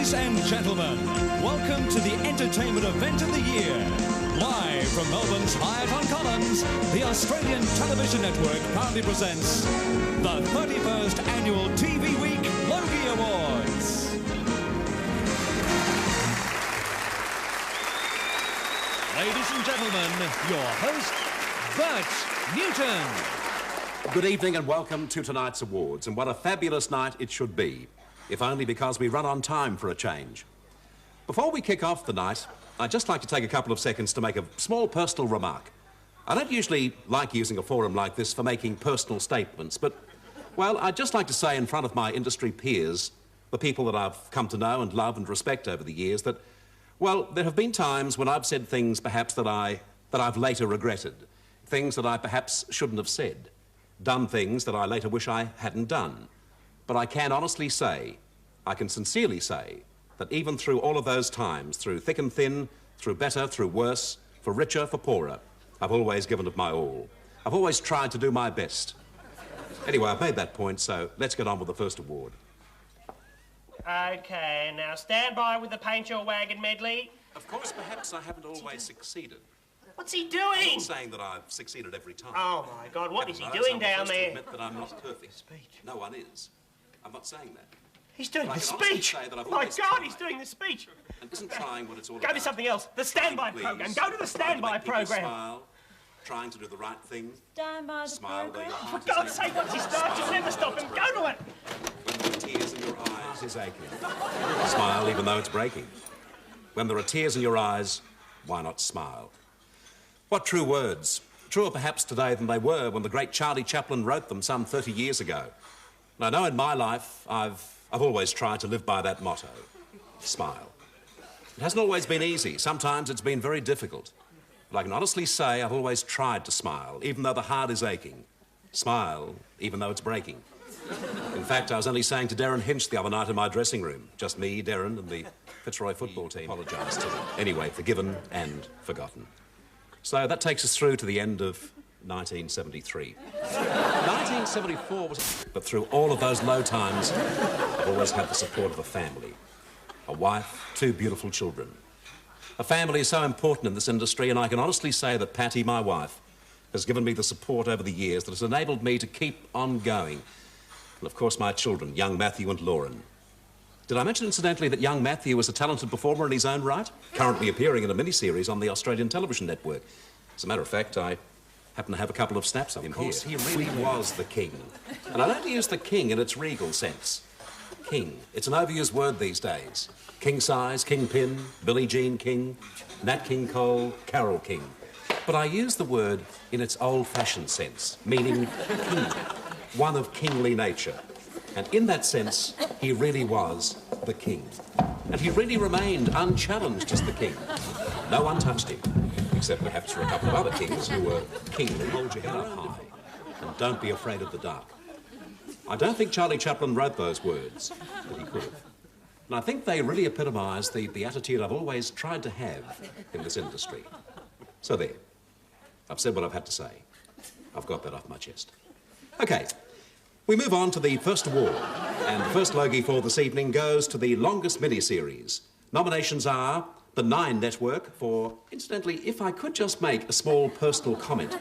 Ladies and gentlemen, welcome to the entertainment event of the year. Live from Melbourne's Hyatt on Collins, the Australian Television Network proudly presents the 31st Annual TV Week Logie Awards. Ladies and gentlemen, your host, Bert Newton. Good evening and welcome to tonight's awards, and what a fabulous night it should be, if only because we run on time for a change. Before we kick off the night, I'd just like to take a couple of seconds to make a small personal remark. I don't usually like using a forum like this for making personal statements, but, well, I'd just like to say in front of my industry peers, the people that I've come to know and love and respect over the years, that, well, there have been times when I've said things perhaps that I've later regretted, things that I perhaps shouldn't have said, done things that I later wish I hadn't done. But I can honestly say, I can sincerely say, that even through all of those times, through thick and thin, through better, through worse, for richer, for poorer, I've always given it my all. I've always tried to do my best. Anyway, I've made that point, so let's get on with the first award. Okay, now stand by with the Paint Your Wagon medley. Of course, perhaps I haven't always succeeded. What's he I'm doing? not saying that I've succeeded every time. Oh, my God, what is he Heaven doing knows, I'm down the first to there? admit that I'm not perfect. No one is. I'm not saying that. He's doing But I the can honestly speech. say that I've My always God, tried. he's doing the speech. And isn't trying what it's all Go about. to something else. The standby Please. program. Go to the standby Trying to make people program. Smile, trying to do the right thing. Stand by the Smile where program. your For heart God's is sake, what's he start? You'll never stop him. Go to it. When there are tears in your eyes, is aching. Smile even though it's breaking. When there are tears in your eyes, why not smile? What true words. Truer perhaps today than they were when the great Charlie Chaplin wrote them some 30 years ago. And I know in my life, I've always tried to live by that motto. Smile. It hasn't always been easy. Sometimes it's been very difficult. But I can honestly say I've always tried to smile, even though the heart is aching. Smile, even though it's breaking. In fact, I was only saying to Darren Hinch the other night in my dressing room, just me, Darren, and the Fitzroy football team, apologised to them. Anyway, forgiven and forgotten. So that takes us through to the end of 1973. 1974 was... But through all of those low times, I've always had the support of a family. A wife, two beautiful children. A family is so important in this industry, and I can honestly say that Patty, my wife, has given me the support over the years that has enabled me to keep on going. And of course, my children, young Matthew and Lauren. Did I mention, incidentally, that young Matthew is a talented performer in his own right? Currently appearing in a miniseries on the Australian Television Network. As a matter of fact, I happen to have a couple of snaps of him here. He really was the king. And I don't use the king in its regal sense. King. It's an overused word these days. King size, kingpin, Billie Jean King, Nat King Cole, Carole King. But I use the word in its old-fashioned sense, meaning king, one of kingly nature. And in that sense, he really was the king. And he really remained unchallenged as the king. No one touched him, except perhaps for a couple of other kings who were kingly. Hold your head up high, and don't be afraid of the dark. I don't think Charlie Chaplin wrote those words, but he could have. And I think they really epitomise the attitude I've always tried to have in this industry. So there. I've said what I've had to say. I've got that off my chest. OK. We move on to the first award, and the first Logie for this evening goes to the longest miniseries. Nominations are the 9 Network for, incidentally, if I could just make a small personal comment.